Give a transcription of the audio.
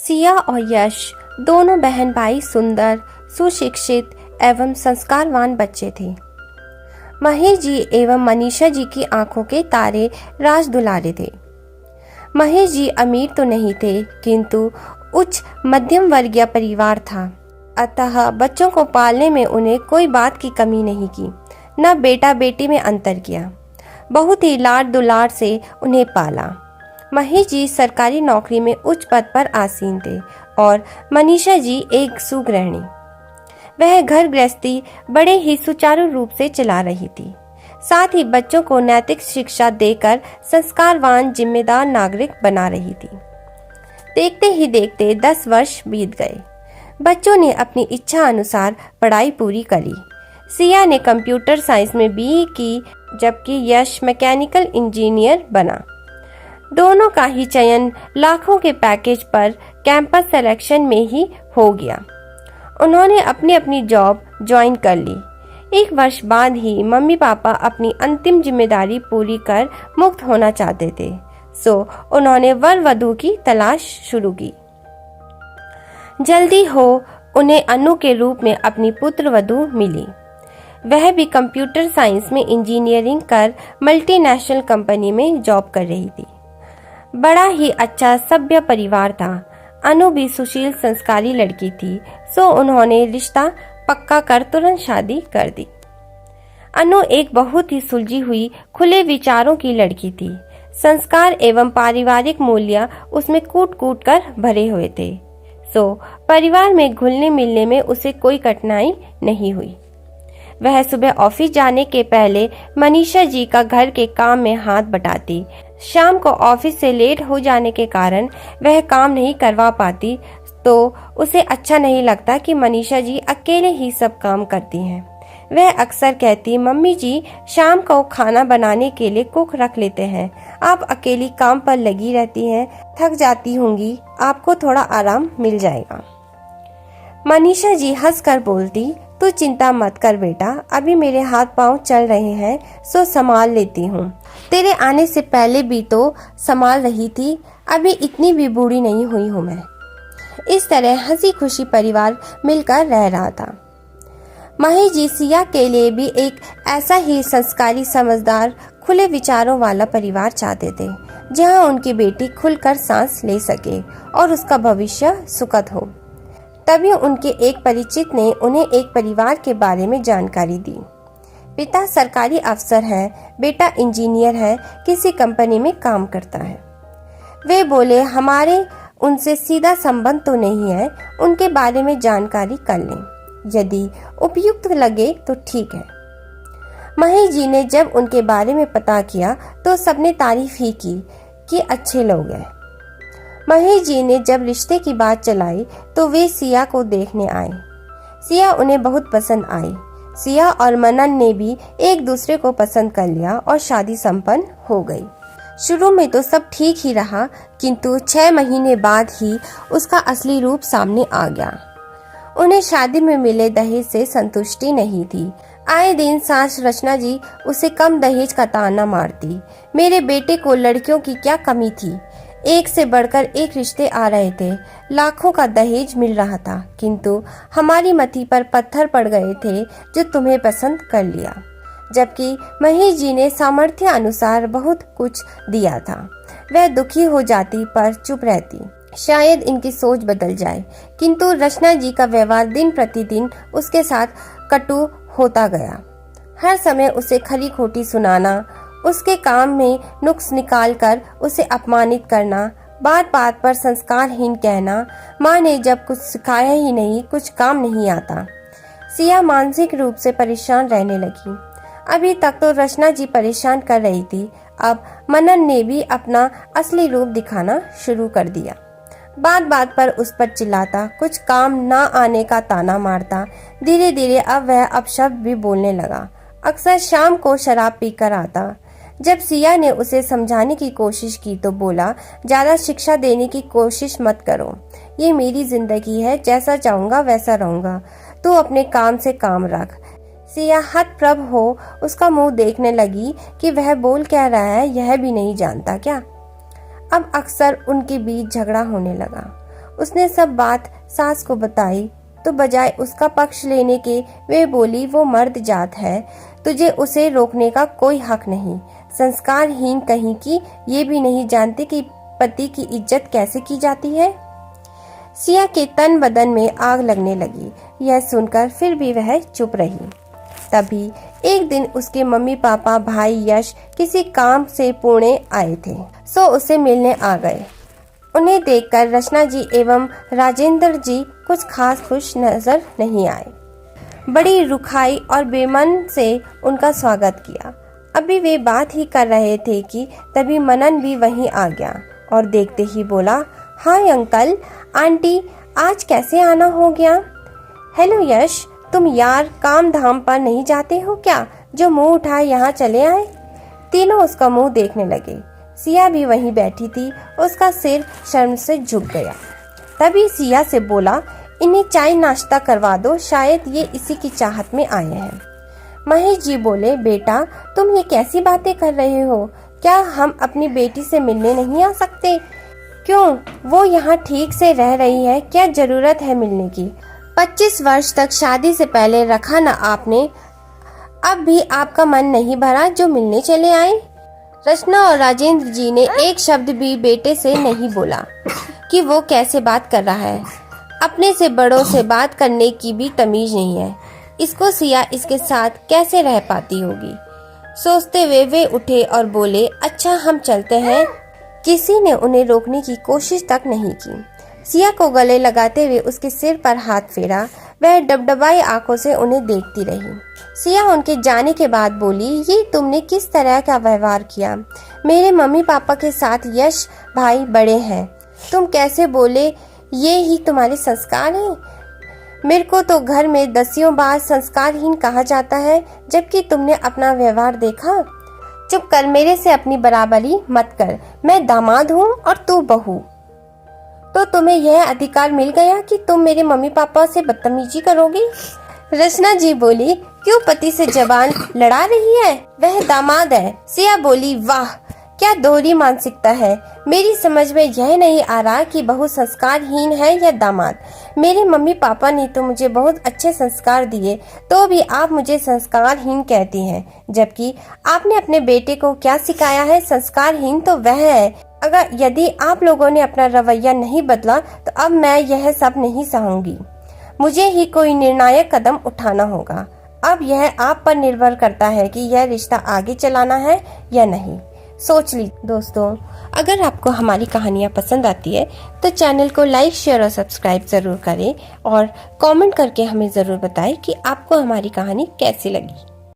सिया और यश दोनों बहन भाई सुंदर, सुशिक्षित एवं संस्कारवान बच्चे थे। महेश जी एवं मनीषा जी की आंखों के तारे राज दुलारे थे। महेश जी अमीर तो नहीं थे, किंतु उच्च मध्यम वर्गीय परिवार था, अतः बच्चों को पालने में उन्हें कोई बात की कमी नहीं की, न बेटा बेटी में अंतर किया। बहुत ही लाड दुलार से उन्हें पाला। महेश जी सरकारी नौकरी में उच्च पद पर आसीन थे और मनीषा जी एक सुगृहिणी। वह घर गृहस्थी बड़े ही सुचारू रूप से चला रही थी, साथ ही बच्चों को नैतिक शिक्षा देकर संस्कारवान जिम्मेदार नागरिक बना रही थी। देखते ही देखते 10 वर्ष बीत गए। बच्चों ने अपनी इच्छा अनुसार पढ़ाई पूरी करी। सिया ने कंप्यूटर साइंस में बीई की, जबकि यश मैकेनिकल इंजीनियर बना। दोनों का ही चयन लाखों के पैकेज पर कैंपस सिलेक्शन में ही हो गया। उन्होंने अपनी अपनी जॉब ज्वाइन कर ली। 1 वर्ष बाद ही मम्मी पापा अपनी अंतिम जिम्मेदारी पूरी कर मुक्त होना चाहते थे, सो उन्होंने वर वधू की तलाश शुरू की। जल्दी हो उन्हें अनु के रूप में अपनी पुत्र वधू मिली। वह भी कंप्यूटर साइंस में इंजीनियरिंग कर मल्टीनेशनल कंपनी में जॉब कर रही थी। बड़ा ही अच्छा सभ्य परिवार था। अनु भी सुशील संस्कारी लड़की थी, सो उन्होंने रिश्ता पक्का कर तुरंत शादी कर दी। अनु एक बहुत ही सुलझी हुई खुले विचारों की लड़की थी। संस्कार एवं पारिवारिक मूल्य उसमें कूट कूट कर भरे हुए थे, सो परिवार में घुलने मिलने में उसे कोई कठिनाई नहीं हुई। वह सुबह ऑफिस जाने के पहले मनीषा जी का घर के काम में हाथ बटाती। शाम को ऑफिस से लेट हो जाने के कारण वह काम नहीं करवा पाती, तो उसे अच्छा नहीं लगता कि मनीषा जी अकेले ही सब काम करती हैं। वह अक्सर कहती, मम्मी जी शाम को खाना बनाने के लिए कुक रख लेते हैं, आप अकेली काम पर लगी रहती हैं, थक जाती होंगी, आपको थोड़ा आराम मिल जाएगा। मनीषा जी हंसकर बोलती, तू चिंता मत कर बेटा, अभी मेरे हाथ पांव चल रहे हैं, सो संभाल लेती हूँ। तेरे आने से पहले भी तो संभाल रही थी, अभी इतनी भी बूढ़ी नहीं हुई हूँ मैं। इस तरह हंसी खुशी परिवार मिलकर रह रहा था। महेश जी सिया के लिए भी एक ऐसा ही संस्कारी, समझदार, खुले विचारों वाला परिवार चाहते थे, जहाँ उनकी बेटी खुलकर सांस ले सके और उसका भविष्य सुखद हो। तभी उनके एक परिचित ने उन्हें एक परिवार के बारे में जानकारी दी। पिता सरकारी अफसर हैं, बेटा इंजीनियर है, किसी कंपनी में काम करता है। वे बोले, हमारे उनसे सीधा संबंध तो नहीं है, उनके बारे में जानकारी कर लें, यदि उपयुक्त लगे तो ठीक है। महेश जी ने जब उनके बारे में पता किया तो सबने तारीफ ही की कि अच्छे लोग हैं। महेश जी ने जब रिश्ते की बात चलाई तो वे सिया को देखने आए। सिया उन्हें बहुत पसंद आई। सिया और मनन ने भी एक दूसरे को पसंद कर लिया और शादी संपन्न हो गई। शुरू में तो सब ठीक ही रहा, किंतु 6 महीने बाद ही उसका असली रूप सामने आ गया। उन्हें शादी में मिले दहेज से संतुष्टि नहीं थी। आए दिन सास रचना जी उसे कम दहेज का ताना मारती। मेरे बेटे को लड़कियों की क्या कमी थी, एक से बढ़कर एक रिश्ते आ रहे थे, लाखों का दहेज मिल रहा था, किंतु हमारी मति पर पत्थर पड़ गए थे जो तुम्हें पसंद कर लिया। जबकि महेश जी ने सामर्थ्य अनुसार बहुत कुछ दिया था। वह दुखी हो जाती पर चुप रहती, शायद इनकी सोच बदल जाए, किंतु रचना जी का व्यवहार दिन प्रतिदिन उसके साथ कटु होता गया। हर समय उसे खरी खोटी सुनाना, उसके काम में नुक्स निकालकर उसे अपमानित करना, बात बात पर संस्कारहीन कहना, माँ ने जब कुछ सिखाया ही नहीं, कुछ काम नहीं आता। सिया मानसिक रूप से परेशान रहने लगी। अभी तक तो रचना जी परेशान कर रही थी, अब मनन ने भी अपना असली रूप दिखाना शुरू कर दिया। बात बात पर उस पर चिल्लाता, कुछ काम ना आने का ताना मारता। धीरे धीरे अब वह अपशब्द भी बोलने लगा। अक्सर शाम को शराब पीकर आता। जब सिया ने उसे समझाने की कोशिश की तो बोला, ज्यादा शिक्षा देने की कोशिश मत करो, ये मेरी जिंदगी है, जैसा चाहूंगा वैसा रहूंगा, तू अपने काम से काम रख। सिया हतप्रभ हो उसका मुंह देखने लगी कि वह बोल क्या रहा है, यह भी नहीं जानता क्या। अब अक्सर उनके बीच झगड़ा होने लगा। उसने सब बात सास को बताई तो बजाय उसका पक्ष लेने के वे बोली, वो मर्द जात है, तुझे उसे रोकने का कोई हक नहीं। संस्कारहीन कहीं की ये भी नहीं जानती कि पति की इज्जत कैसे की जाती है। सिया के तन बदन में आग लगने लगी। यह सुनकर फिर भी वह चुप रही। तभी एक दिन उसके मम्मी पापा भाई यश किसी काम से पुणे आए थे, सो उसे मिलने आ गए। उन्हें देखकर रचना जी एवं राजेंद्र जी कुछ खास खुश नजर नहीं आए। बड़ी रुखाई और बेमन से उनका स्वागत किया। अभी वे बात ही कर रहे थे कि तभी मनन भी वहीं आ गया और देखते ही बोला, हाय अंकल आंटी, आज कैसे आना हो गया। हेलो यश, तुम यार काम धाम पर नहीं जाते हो क्या, जो मुंह उठाए यहाँ चले आए। तीनों उसका मुंह देखने लगे। सिया भी वहीं बैठी थी, उसका सिर शर्म से झुक गया। तभी सिया से बोला, इन्हें चाय नाश्ता करवा दो, शायद ये इसी की चाहत में आए हैं। महेश जी बोले, बेटा तुम ये कैसी बातें कर रहे हो, क्या हम अपनी बेटी से मिलने नहीं आ सकते। क्यों, वो यहाँ ठीक से रह रही है, क्या जरूरत है मिलने की। 25 वर्ष तक शादी से पहले रखा न आपने, अब भी आपका मन नहीं भरा जो मिलने चले आए। रचना और राजेंद्र जी ने एक शब्द भी बेटे से नहीं बोला कि वो कैसे बात कर रहा है। अपने से बड़ों से बात करने की भी तमीज नहीं है। इसको सिया इसके साथ कैसे रह पाती होगी। सोचते हुए वे उठे और बोले, अच्छा हम चलते हैं। किसी ने उन्हें रोकने की कोशिश तक नहीं की। सिया को गले लगाते हुए उसके सिर पर हाथ फेरा। वह डबडबाई आंखों से उन्हें देखती रही। सिया उनके जाने के बाद बोली, ये तुमने किस तरह का व्यवहार किया। मेरे मम्मी पापा के साथ यश भाई बड़े हैं, तुम कैसे बोले, ये ही तुम्हारे संस्कार हैं। मेरे को तो घर में दसियों बार संस्कारहीन कहा जाता है, जबकि तुमने अपना व्यवहार देखा। चुप कर, मेरे से अपनी बराबरी मत कर। मैं दामाद हूँ और तू बहू, तो तुम्हें यह अधिकार मिल गया कि तुम मेरे मम्मी पापा से बदतमीजी करोगी। रचना जी बोली, क्यों पति से जबान लड़ा रही है, वह दामाद है। सिया बोली, वाह क्या दोहरी मानसिकता है। मेरी समझ में यह नहीं आ रहा कि बहू संस्कारहीन है या दामाद। मेरे मम्मी पापा ने तो मुझे बहुत अच्छे संस्कार दिए, तो भी आप मुझे संस्कारहीन कहती हैं, जबकि आपने अपने बेटे को क्या सिखाया है। संस्कारहीन तो वह है। अगर यदि आप लोगों ने अपना रवैया नहीं बदला तो अब मैं यह सब नहीं सहूंगी। मुझे ही कोई निर्णायक कदम उठाना होगा। अब यह आप पर निर्भर करता है कि यह रिश्ता आगे चलाना है या नहीं। सोच ली। दोस्तों, अगर आपको हमारी कहानियाँ पसंद आती है तो चैनल को लाइक शेयर और सब्सक्राइब जरूर करें और कमेंट करके हमें ज़रूर बताएं कि आपको हमारी कहानी कैसी लगी।